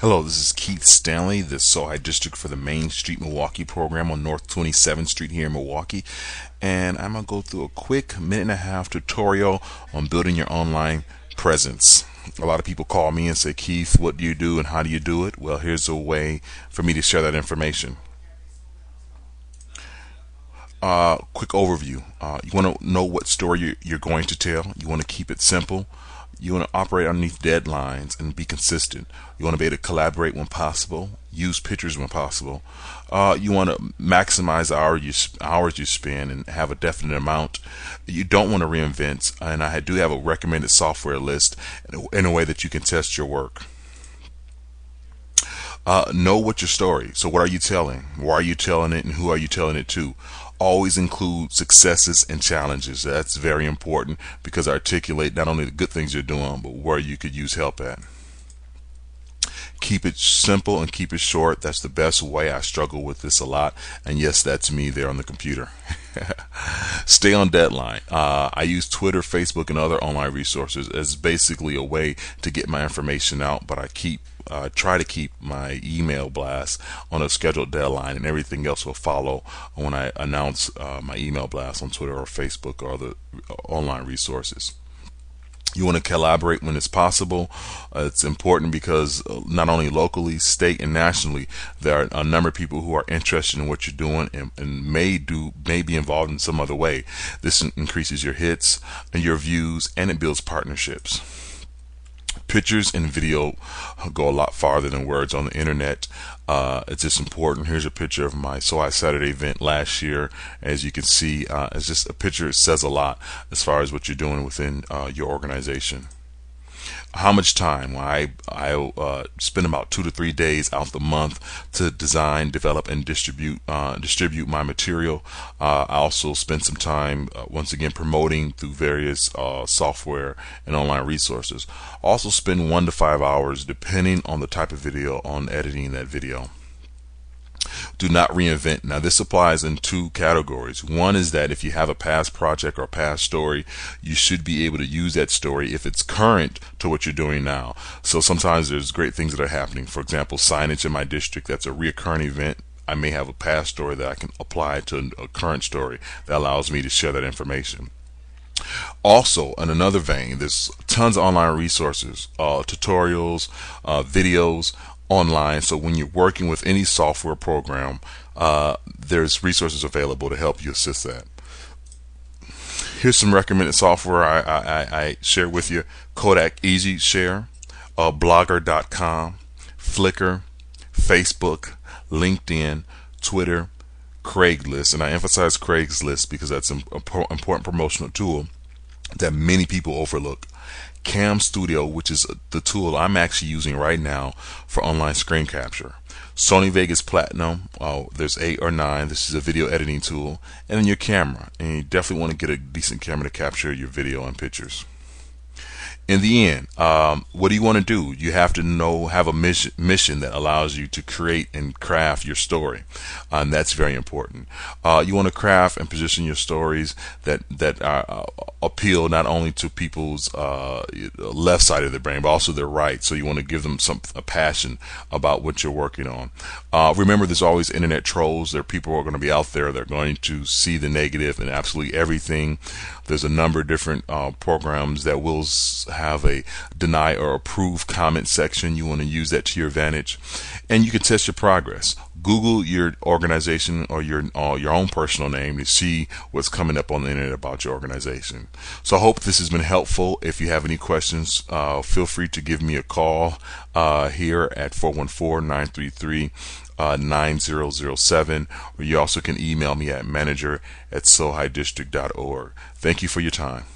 Hello, this is Keith Stanley, the SOHI District for the Main Street Milwaukee program on North 27th Street here in Milwaukee. And I'm going to go through a quick minute and a half tutorial on building your online presence. A lot of people call me and say, Keith, what do you do and how do you do it? Well, here's a way for me to share that information. Quick overview. You want to know what story you're going to tell. You want to keep it simple. You want to operate underneath deadlines and be consistent. You want to be able to collaborate when possible, use pictures when possible. You want to maximize the hours you spend and have a definite amount. You don't want to reinvent, and I do have a recommended software list in a way that you can test your work. Know what your story. So what are you telling? Why are you telling it, and who are you telling it to? Always include successes and challenges. That's very important because articulate not only the good things you're doing, but where you could use help at. Keep it simple and keep it short. That's the best way. I struggle with this a lot, and yes, that's me there on the computer. Stay on deadline. I use Twitter, Facebook, and other online resources as basically a way to get my information out, but I try to keep my email blast on a scheduled deadline, and everything else will follow when I announce my email blast on Twitter or Facebook or other online resources. You want to collaborate when it's possible. It's important because not only locally, state, and nationally, there are a number of people who are interested in what you're doing and may be involved in some other way. This increases your hits and your views, and it builds partnerships. Pictures and video go a lot farther than words on the internet. It's just important. Here's a picture of my SOHI Saturday event last year. As you can see, it's just a picture. It says a lot as far as what you're doing within your organization. How much time? Well, I spend about 2 to 3 days out the month to design, develop, and distribute my material. I also spend some time once again promoting through various software and online resources. Also spend 1 to 5 hours depending on the type of video on editing that video. Do not reinvent. Now, this applies in 2 categories. One is that if you have a past project or past story, you should be able to use that story if it's current to what you're doing now. So sometimes there's great things that are happening. For example, signage in my district, that's a reoccurring event. I may have a past story that I can apply to a current story that allows me to share that information. Also, in another vein, there's tons of online resources, tutorials, videos, online. So when you're working with any software program, there's resources available to help you assist that. Here's some recommended software I share with you: Kodak, Easyshare, Blogger.com, Flickr, Facebook, LinkedIn, Twitter, Craigslist. And I emphasize Craigslist because that's an important promotional tool that many people overlook. Cam Studio, which is the tool I'm actually using right now for online screen capture. Sony Vegas Platinum, there's 8 or 9. This is a video editing tool. And then your camera, and you definitely want to get a decent camera to capture your video and pictures. In the end, what do you want to do? You have to have a mission that allows you to create and craft your story, and that's very important. You want to craft and position your stories that appeal not only to people's left side of their brain, but also their right. So you want to give them a passion about what you're working on. Remember, there's always internet trolls. There are people who are going to be out there. They're going to see the negative in absolutely everything. There's a number of different programs that will have a deny or approve comment section. You want to use that to your advantage, and you can test your progress. Google your organization or your own personal name to see what's coming up on the internet about your organization. So I hope this has been helpful. If you have any questions, feel free to give me a call here at 414-933-9007, or you also can email me at manager@sohidistrict.org. Thank you for your time.